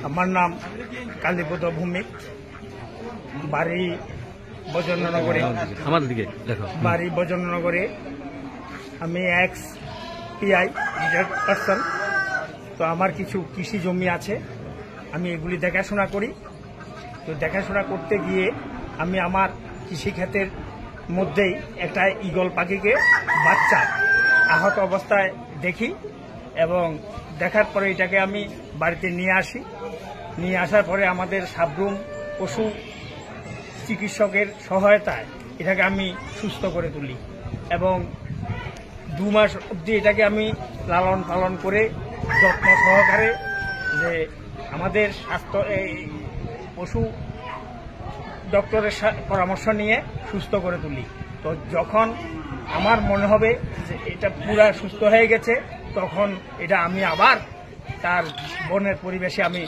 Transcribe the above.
আমার নাম কালীপদ ভৌমিক, বাড়ি বজেন্দ্রনগরে। আমাদের দিকে দেখো, বাড়ি বজেন্দ্রনগরে। আমি এক্স পিআই রিটায়ার্ড পার্সন। তো আমার কিছু কৃষি জমি আছে, আমি এগুলি দেখাশোনা করি। তো দেখাশোনা করতে গিয়ে আমি আমার কৃষিক্ষেতের মধ্যেই একটা ঈগল পাখিকে বাচ্চা আহত অবস্থায় দেখি এবং দেখার পরে এটাকে আমি বাড়িতে নিয়ে আসি। নিয়ে আসার পরে আমাদের সাবরুম পশু চিকিৎসকের সহায়তায় এটাকে আমি সুস্থ করে তুলি এবং 2 মাস অবধি এটাকে আমি লালন পালন করে যত্ন সহকারে যে আমাদের স্বাস্থ্য এই পশু ডক্টরের পরামর্শ নিয়ে সুস্থ করে তুলি। তো যখন আমার মনে হবে যে এটা পুরা সুস্থ হয়ে গেছে, তখন এটা আমি আবার তার বনের পরিবেশে আমি